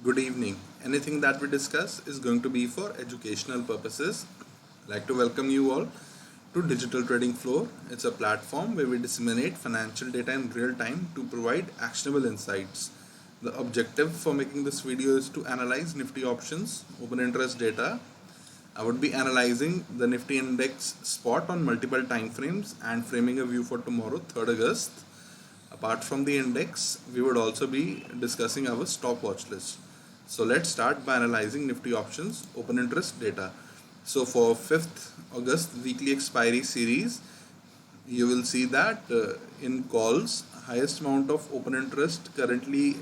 Good evening. Anything that we discuss is going to be for educational purposes. I'd like to welcome you all to Digital Trading Floor. It's a platform where we disseminate financial data in real time to provide actionable insights. The objective for making this video is to analyze Nifty options, open interest data. I would be analyzing the Nifty index spot on multiple time frames and framing a view for tomorrow, 3rd August. Apart from the index, we would also be discussing our stock watch list. So let's start by analyzing Nifty options open interest data. So for 5th August weekly expiry series, you will see that in calls, highest amount of open interest currently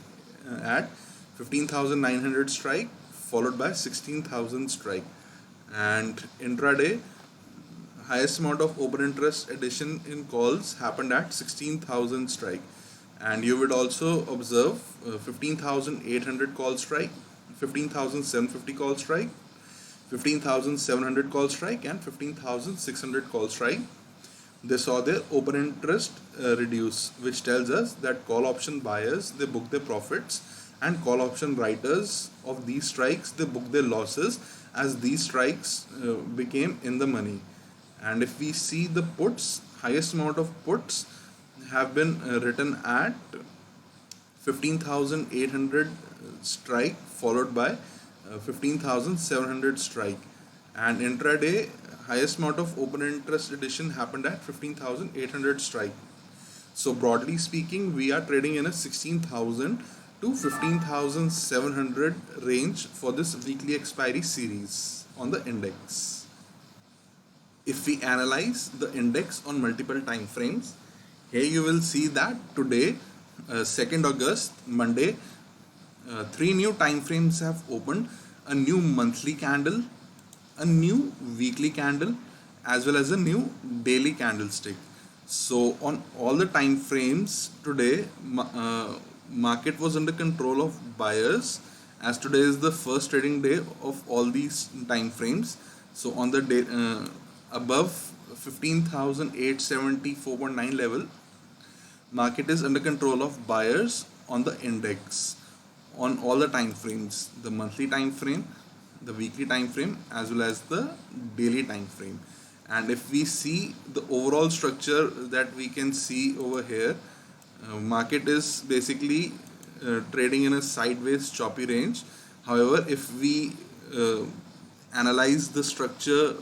at 15,900 strike, followed by 16,000 strike. And intraday, highest amount of open interest addition in calls happened at 16,000 strike, and you would also observe 15,800 call strike, 15,750 call strike, 15,700 call strike, and 15,600 call strike. They saw their open interest reduce, which tells us that call option buyers, they book their profits, and call option writers of these strikes, they book their losses as these strikes became in the money. And if we see the puts, highest amount of puts have been written at 15,800 strike, followed by 15,700 strike, and intraday highest amount of open interest addition happened at 15,800 strike. So broadly speaking, we are trading in a 16,000 to 15,700 range for this weekly expiry series on the index. If we analyze the index on multiple time frames, here you will see that today, 2nd August, Monday, three new time frames have opened: a new monthly candle, a new weekly candle, as well as a new daily candlestick. So on all the time frames today, market was under control of buyers, as today is the first trading day of all these time frames. So on the day above 15,874.9 level, market is under control of buyers on the index on all the time frames: the monthly time frame, the weekly time frame, as well as the daily time frame. And if we see the overall structure that we can see over here, market is basically trading in a sideways choppy range. However, if we analyze the structure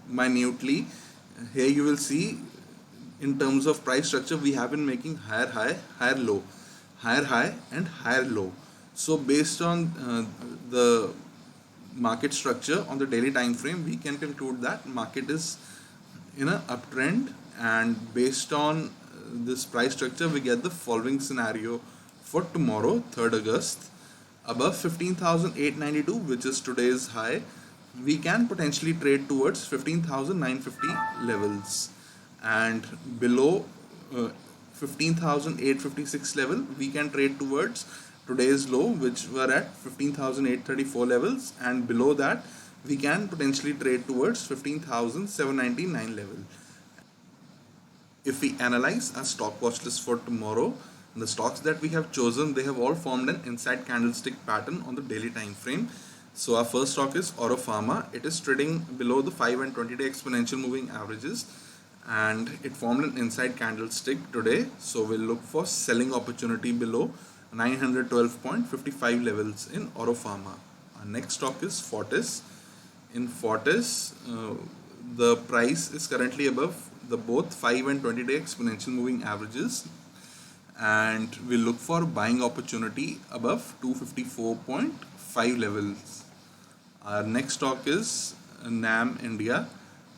minutely, here you will see in terms of price structure we have been making higher high, higher low, higher high, and higher low. So based on the market structure on the daily time frame, we can conclude that market is in an uptrend, and based on this price structure we get the following scenario for tomorrow, 3rd August. Above 15,892, which is today's high, we can potentially trade towards 15,950 levels, and below 15,856 level we can trade towards today's low, which were at 15,834 levels, and below that we can potentially trade towards 15,799 level. If we analyze our stock watch list for tomorrow, the stocks that we have chosen, they have all formed an inside candlestick pattern on the daily time frame. So our first stock is Oro Pharma. It is trading below the 5 and 20 day exponential moving averages, and it formed an inside candlestick today. So we'll look for selling opportunity below 912.55 levels in Oro Pharma. Our next stock is Fortis. In Fortis, the price is currently above the both 5 and 20 day exponential moving averages, and we look for buying opportunity above 254.5 levels. Our next stock is NAM India.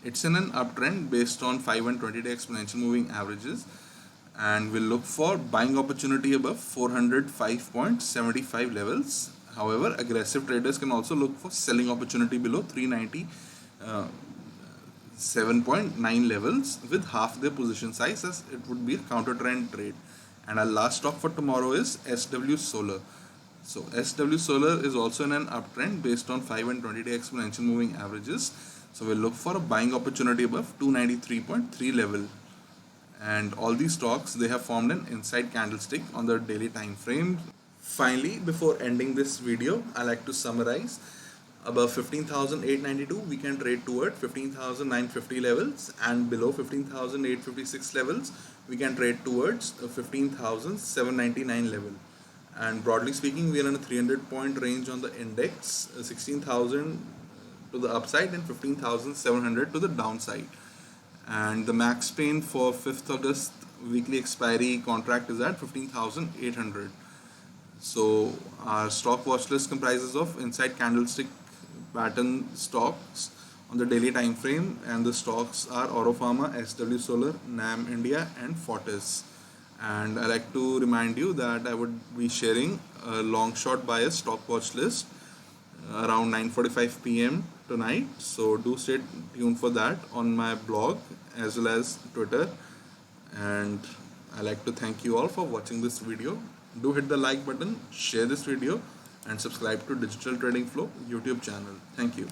It's in an uptrend based on 5 and 20 day exponential moving averages, and we'll look for buying opportunity above 405.75 levels. However, aggressive traders can also look for selling opportunity below 397.9 levels with half their position size, as it would be a counter trend trade. And our last stock for tomorrow is SW Solar. So SW Solar is also in an uptrend based on 5 and 20 day exponential moving averages. So we'll look for a buying opportunity above 293.3 level. And all these stocks, they have formed an inside candlestick on the daily time frame Finally, before ending this video, I like to summarize. Above 15,892 we can trade toward 15,950 levels, and below 15,856 levels we can trade towards 15,799 level. And broadly speaking, we are in a 300 point range on the index, 16,000 to the upside and 15,700 to the downside. And the max pain for 5th August weekly expiry contract is at 15,800. So our stock watch list comprises of inside candlestick pattern stocks on the daily time frame, and the stocks are Oro-Pharma, SW Solar, NAM India and Fortis. And I like to remind you that I would be sharing a long short bias stock watch list around 9:45 p.m. tonight, so do stay tuned for that on my blog as well as Twitter. And I like to thank you all for watching this video. Do hit the like button, share this video and subscribe to Digital Trading Flow YouTube channel. Thank you.